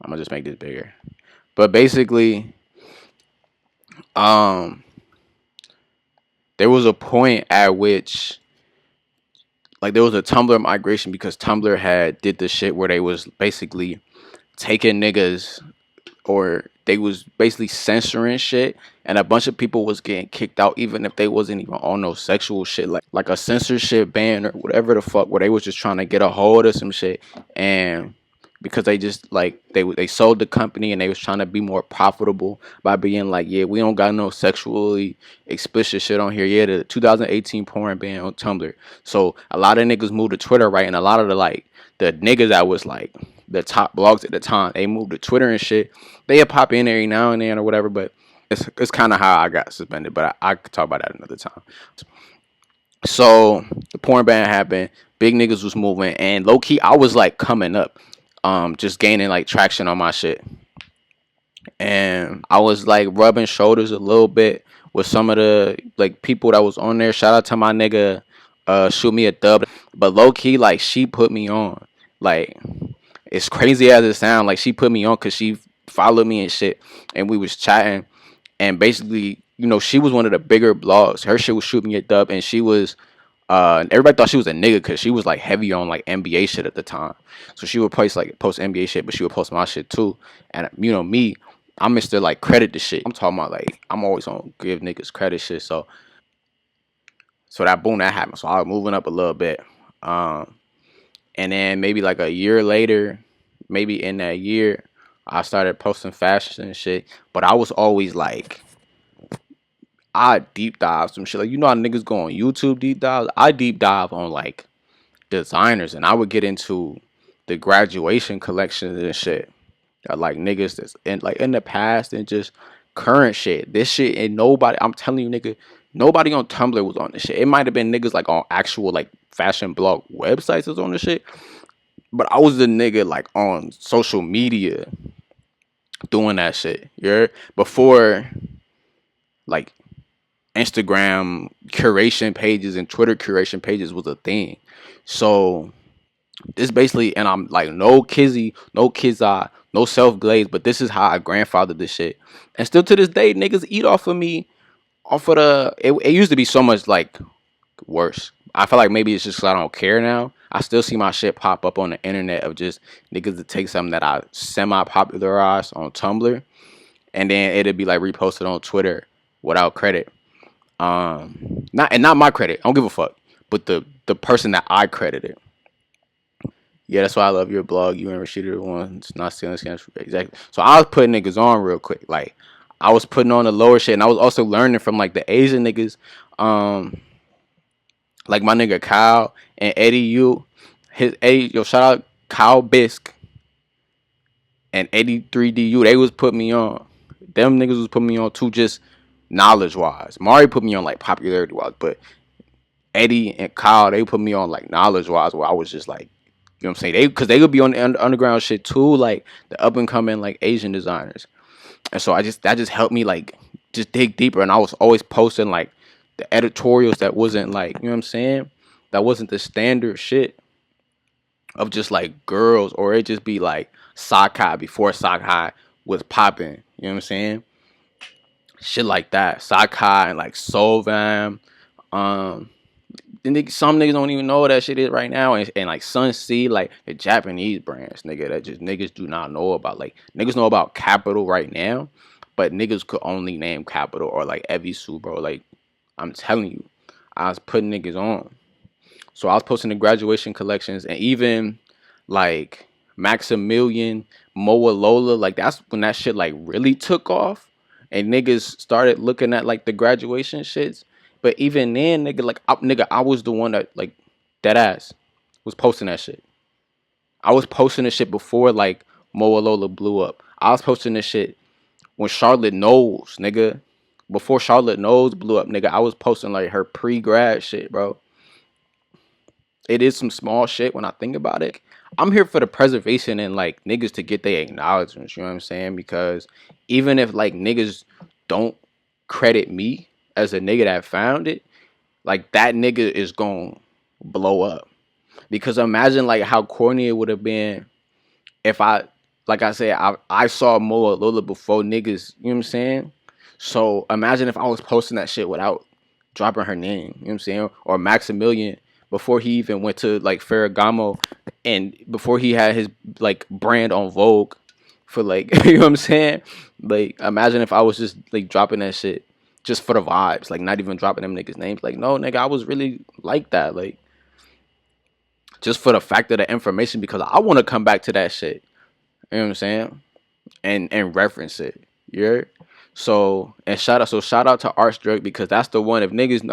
I'm gonna just make this bigger. But basically, um, there was a point at which like there was a Tumblr migration because Tumblr had did the shit where they was basically taking niggas or they was basically censoring shit and a bunch of people was getting kicked out even if they wasn't even on no sexual shit like a censorship ban or whatever the fuck where they was just trying to get a hold of some shit and because they just like they sold the company and they was trying to be more profitable by being like yeah we don't got no sexually explicit shit on here yeah the 2018 porn ban on Tumblr so a lot of niggas moved to Twitter right and a lot of the niggas that was like the top blogs at the time they moved to Twitter and shit they pop in every now and then or whatever, but it's kind of how I got suspended. But I could talk about that another time. So the porn ban happened. Big niggas was moving, and low key I was like coming up, just gaining like traction on my shit, and I was like rubbing shoulders a little bit with some of the like people that was on there. Shout out to my nigga, shoot me a dub. But low key like she put me on, like it's crazy as it sounds. Like she put me on because she followed me and shit, and we was chatting, and basically, you know, she was one of the bigger blogs. Her shit was Shoot Me a Dub, and she was. Everybody thought she was a nigga because she was like heavy on like NBA shit at the time. So she would post NBA shit, but she would post my shit too. And you know me, I'm Mr. like credit the shit. I'm talking about like I'm always on give niggas credit shit. So that boom that happened. So I was moving up a little bit. Um, and then maybe like a year later, maybe in that year, I started posting fashion and shit. But I was always like, I deep dive some shit. Like you know how niggas go on YouTube deep dives. I deep dive on like designers, and I would get into the graduation collections and shit. Like niggas that's in the past and just current shit. This shit and nobody. I'm telling you, nigga, nobody on Tumblr was on this shit. It might have been niggas like on actual like fashion blog websites was on this shit. But I was the nigga like on social media doing that shit. Yeah. Before like Instagram curation pages and Twitter curation pages was a thing. So this basically and I'm like no kizzy, no kids eye, no self glaze, but this is how I grandfathered this shit. And still to this day, niggas eat off of me off of it used to be so much like worse. I feel like maybe it's just 'cause I don't care now. I still see my shit pop up on the internet of just niggas to take something that I semi popularized on Tumblr and then it'd be like reposted on Twitter without credit. Not my credit. I don't give a fuck. But the person that I credited. Yeah, that's why I love your blog. You and Rashida are the ones not stealing scams. Exactly. So I was putting niggas on real quick. Like I was putting on the lower shit, and I was also learning from like the Asian niggas. Um, like my nigga Kyle and Eddie U. His Eddie, yo, shout out Kyle Bisk and Eddie 3DU. They was putting me on. Them niggas was putting me on too, just knowledge wise. Mari put me on like popularity wise, but Eddie and Kyle they put me on like knowledge wise, where I was just like, you know what I'm saying? Because they could be on the underground shit too, like the up and coming like Asian designers. And so that just helped me like just dig deeper. And I was always posting like the editorials that wasn't like, you know what I'm saying? That wasn't the standard shit of just like girls, or it just be like Sakai before Sakai was popping. You know what I'm saying? Shit like that. Sakai and like Solvam. Um some niggas don't even know what that shit is right now, and like Sun C, like the Japanese brands, nigga, that just niggas do not know about. Like niggas know about Capital right now, but niggas could only name Capital or like Evisu, bro. Like I'm telling you, I was putting niggas on. So I was posting the graduation collections, and even like Maximilian, Moa Lola, like that's when that shit like really took off, and niggas started looking at like the graduation shits. But even then, nigga, I was the one that like dead ass was posting that shit. I was posting this shit before like Moa Lola blew up. I was posting this shit when Charlotte Knowles, nigga. Before Charlotte Knowles blew up, nigga, I was posting like her pre-grad shit, bro. It is some small shit when I think about it. I'm here for the preservation and like niggas to get their acknowledgments, you know what I'm saying? Because even if like niggas don't credit me as a nigga that found it, like that nigga is gonna blow up. Because imagine like how corny it would have been if I like I said, I saw Mo and Lola before niggas. You know what I'm saying? So imagine if I was posting that shit without dropping her name. You know what I'm saying? Or Maximilian before he even went to like Ferragamo, and before he had his like brand on Vogue for like you know what I'm saying? Like imagine if I was just like dropping that shit just for the vibes, like not even dropping them niggas names. Like no nigga, I was really like that, like just for the fact of the information because I want to come back to that shit. You know what I'm saying? And reference it. Yeah. Shout out to Arch Drug because that's the one. If niggas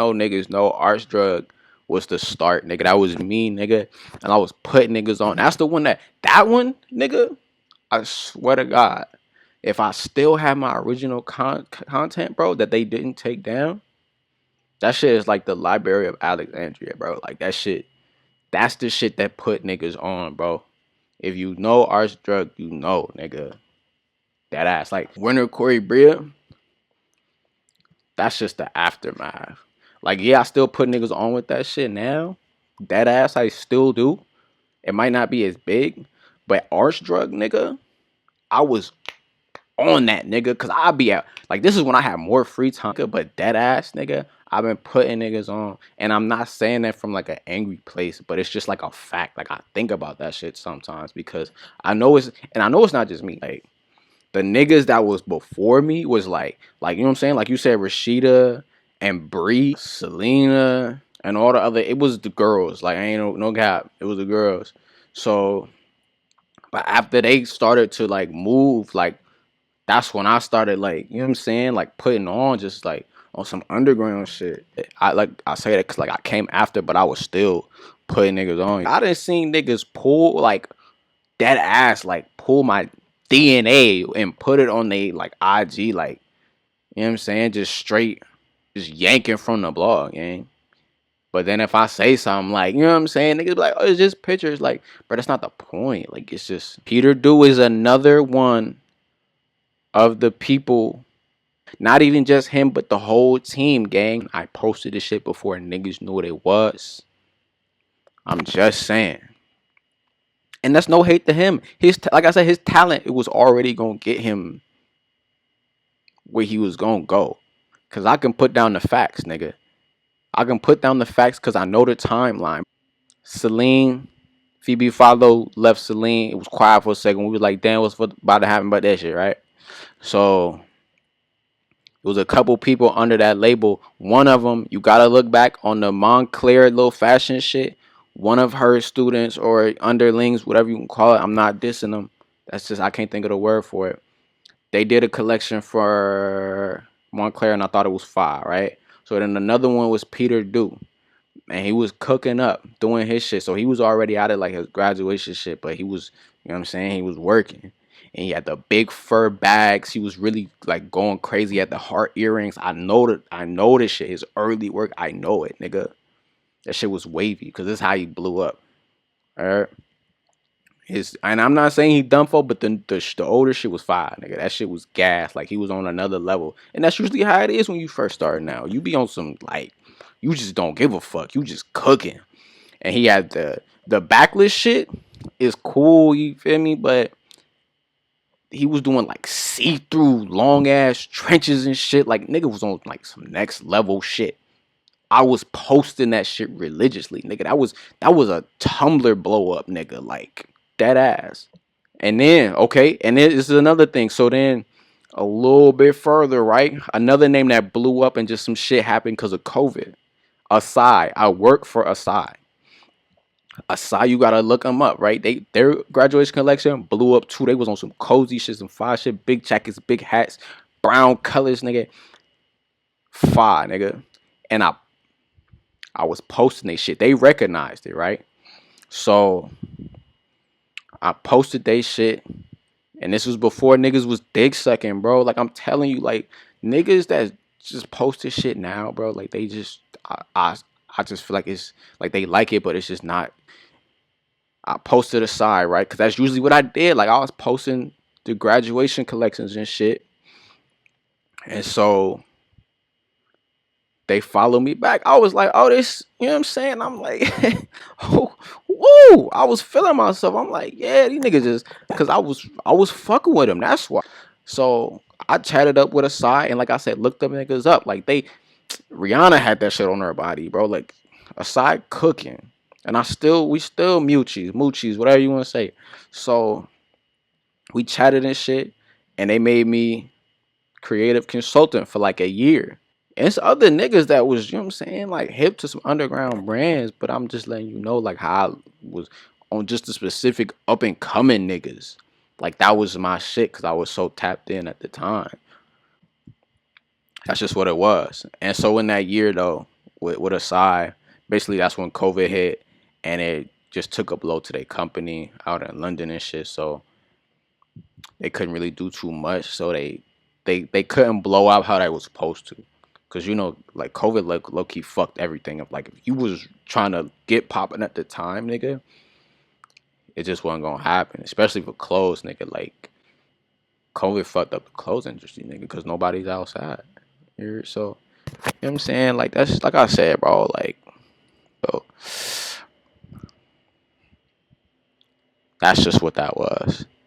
know Arch Drug was the start, nigga. That was me, nigga. And I was putting niggas on. That's the one that one, nigga. I swear to God, if I still have my original content, bro, that they didn't take down, that shit is like the Library of Alexandria, bro. Like that shit. That's the shit that put niggas on, bro. If you know Arch Drug, you know, nigga. That ass. Like Winter Corey Bria, that's just the aftermath. Like, yeah, I still put niggas on with that shit now. That ass I still do. It might not be as big, but Arch Drug, nigga, I was on that nigga. Cause I be out. Like, this is when I have more free time. But that ass, nigga, I've been putting niggas on. And I'm not saying that from like an angry place, but it's just like a fact. Like I think about that shit sometimes because I know it's not just me. Like the niggas that was before me was like you know what I'm saying? Like you said, Rashida and Bree, Selena, and all the other. It was the girls. Like I ain't no cap. It was the girls. So, but after they started to like move, like that's when I started like you know what I'm saying, like putting on just like on some underground shit. I say that because like I came after, but I was still putting niggas on. I done seen niggas pull like that ass like pull my DNA and put it on they like IG like you know what I'm saying just straight just yanking from the blog, gang. But then if I say something like you know what I'm saying, niggas be like, oh, it's just pictures, like, but that's not the point. Like it's just Peter Do is another one of the people, not even just him, but the whole team, gang. I posted this shit before niggas knew what it was. I'm just saying. And that's no hate to him. Like I said, his talent it was already gonna get him where he was gonna go. Cause I can put down the facts, nigga. I can put down the facts because I know the timeline. Celine, Phoebe Follow left Celine. It was quiet for a second. We was like, damn, what's about to happen about that shit, right? So it was a couple people under that label. One of them, you gotta look back on the Montclair little fashion shit. One of her students or underlings, whatever you can call it, I'm not dissing them. That's just I can't think of the word for it. They did a collection for Montclair, and I thought it was fire, right? So then another one was Peter Do, and he was cooking up, doing his shit. So he was already out of like his graduation shit, but he was, you know what I'm saying? He was working. And he had the big fur bags. He was really like going crazy. He had the heart earrings. I know this shit. His early work, I know it, nigga. That shit was wavy because this is how he blew up. All right. And I'm not saying he dumb for, but the older shit was fire, nigga. That shit was gas. Like he was on another level. And that's usually how it is when you first start now. You be on some like you just don't give a fuck. You just cooking. And he had the backless shit is cool, you feel me? But he was doing like see-through long ass trenches and shit. Like nigga was on like some next level shit. I was posting that shit religiously, nigga. That was a Tumblr blow up, nigga. Like dead ass. And then okay, and then this is another thing. So then a little bit further, right? Another name that blew up and just some shit happened because of COVID. Asai. I work for Asai. Asai, you gotta look them up, right? Their graduation collection blew up too. They was on some cozy shit, some fire shit, big jackets, big hats, brown colors, nigga. Fire, nigga. And I was posting they shit. They recognized it, right? So I posted they shit. And this was before niggas was dick sucking, bro. Like I'm telling you, like niggas that just post this shit now, bro. Like they just I just feel like it's like they like it, but it's just not. I posted aside, right? Because that's usually what I did. Like I was posting the graduation collections and shit. And so they follow me back. I was like, oh, this, you know what I'm saying? I'm like, oh, woo! I was feeling myself. I'm like, yeah, these niggas just, cause I was fucking with them. That's why. So I chatted up with a side, and like I said, looked them niggas up. Like Rihanna had that shit on her body, bro. Like a side cooking, and we still moochies, whatever you want to say. So we chatted and shit, and they made me creative consultant for like a year. And it's other niggas that was, you know what I'm saying, like hip to some underground brands, but I'm just letting you know like how I was on just the specific up and coming niggas. Like that was my shit because I was so tapped in at the time. That's just what it was. And so in that year though, with Asai, basically that's when COVID hit and it just took a blow to their company out in London and shit. So they couldn't really do too much. So they couldn't blow out how they was supposed to. Cause you know, like COVID like low key fucked everything up. Like if you was trying to get popping at the time, nigga, it just wasn't gonna happen. Especially for clothes, nigga. Like COVID fucked up the clothes industry, nigga, cause nobody's outside. So, you know what I'm saying? Like that's like I said, bro, like so that's just what that was.